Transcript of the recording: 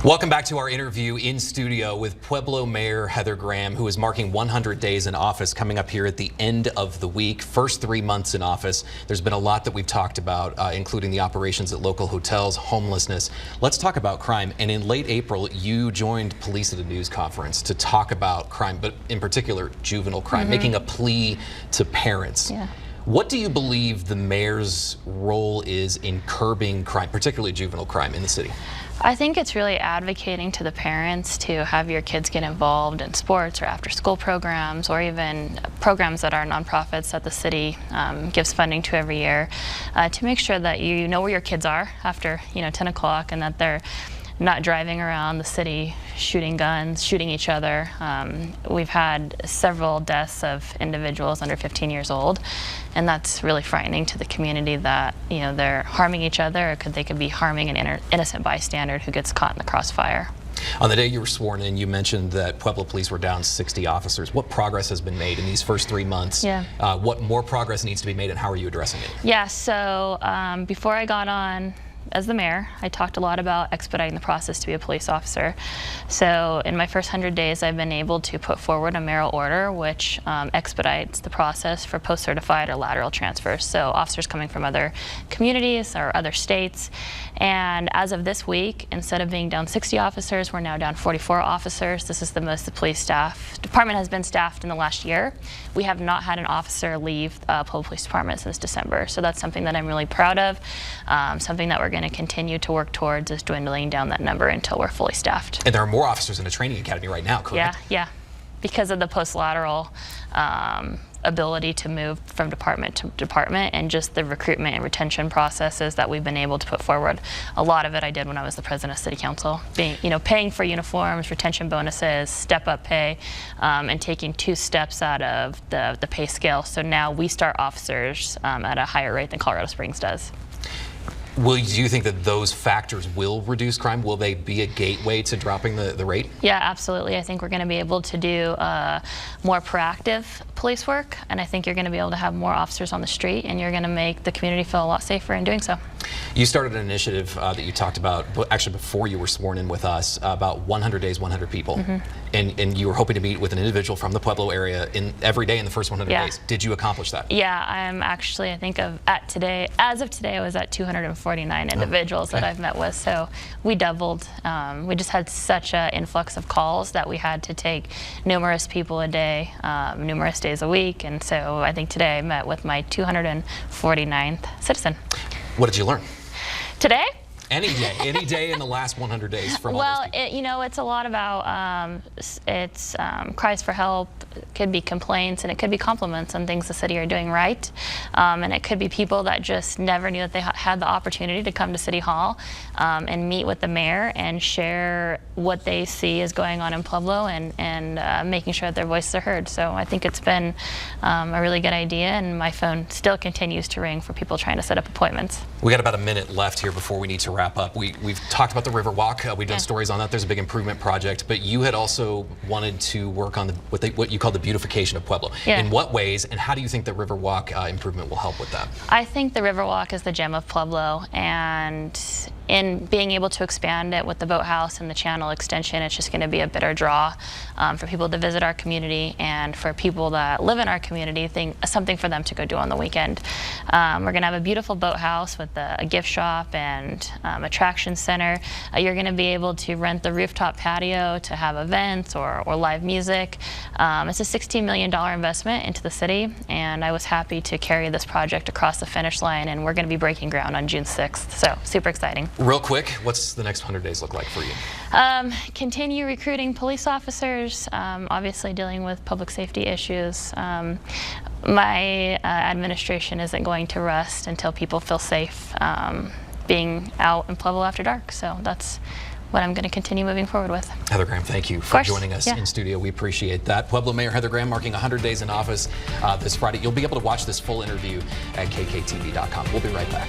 Welcome back to our interview in studio with Pueblo Mayor Heather Graham, who is marking 100 days in office coming up here at the end of the week. First 3 months in office. There's been a lot that we've talked about, including the operations at local hotels, homelessness. Let's talk about crime. And in late April, you joined police at a news conference to talk about crime, but in particular, juvenile crime, making a plea to parents. Yeah. What do you believe the mayor's role is in curbing crime, particularly juvenile crime in the city? I think it's really advocating to the parents to have your kids get involved in sports or after school programs, or even programs that are nonprofits that the city gives funding to every year, to make sure that you know where your kids are after 10 o'clock, and that they're not driving around the city shooting guns, shooting each other. We've had several deaths of individuals under 15 years old, and that's really frightening to the community that they're harming each other, or they could be harming an innocent bystander who gets caught in the crossfire. On the day you were sworn in, you mentioned that Pueblo Police were down 60 officers. What progress has been made in these first 3 months? Yeah. What more progress needs to be made, and how are you addressing it? Yeah, so before I got on as the mayor, I talked a lot about expediting the process to be a police officer. So in my first 100 days, I've been able to put forward a mayoral order which expedites the process for post-certified or lateral transfers. So officers coming from other communities or other states. And as of this week, instead of being down 60 officers, we're now down 44 officers. This is the most the police department has been staffed in the last year. We have not had an officer leave Pueblo Police Department since December. So that's something that I'm really proud of, something that we're going to continue to work towards, is dwindling down that number until we're fully staffed. And there are more officers in the training academy right now, correct? Yeah, because of the post-lateral ability to move from department to department, and just the recruitment and retention processes that we've been able to put forward. A lot of it I did when I was the president of City Council, paying for uniforms, retention bonuses, step-up pay, and taking 2 steps out of the pay scale. So now we start officers at a higher rate than Colorado Springs does. Do you think that those factors will reduce crime? Will they be a gateway to dropping the rate? Yeah, absolutely. I think we're going to be able to do more proactive police work, and I think you're going to be able to have more officers on the street, and you're going to make the community feel a lot safer in doing so. You started an initiative that you talked about, actually before you were sworn in with us, about 100 days, 100 people. And you were hoping to meet with an individual from the Pueblo area every day in the first 100 days. Did you accomplish that? Yeah, I'm actually, as of today, I was at 249 individuals that I've met with. So we doubled. We just had such an influx of calls that we had to take numerous people a day, numerous days a week. And so I think today I met with my 249th citizen. What did you learn? Today? Any day in the last 100 days from all those people. It's a lot about cries for help. It could be complaints, and it could be compliments on things the city are doing right, and it could be people that just never knew that they had the opportunity to come to City Hall and meet with the mayor and share what they see is going on in Pueblo, and making sure that their voices are heard. So I think it's been a really good idea, and my phone still continues to ring for people trying to set up appointments. We got about a minute left here before we need to wrap up. We've talked about the River Walk. We've done stories on that. There's a big improvement project, but you had also wanted to work on what you call the beautification of Pueblo. Yeah. In what ways, and how do you think the River Walk improvement will help with that? I think the River Walk is the gem of Pueblo, and in being able to expand it with the boathouse and the channel extension, it's just going to be a better draw for people to visit our community, and for people that live in our community, something for them to go do on the weekend. We're going to have a beautiful boathouse with a gift shop and attraction center. You're going to be able to rent the rooftop patio to have events or live music. It's a $16 million investment into the city, and I was happy to carry this project across the finish line, and we're going to be breaking ground on June 6th. So super exciting. Real quick, what's the next 100 days look like for you? Continue recruiting police officers, obviously dealing with public safety issues. My administration isn't going to rest until people feel safe being out in Pueblo after dark. So that's what I'm going to continue moving forward with. Heather Graham, thank you for joining us in studio. We appreciate that. Pueblo Mayor Heather Graham marking 100 days in office this Friday. You'll be able to watch this full interview at KKTV.com. We'll be right back.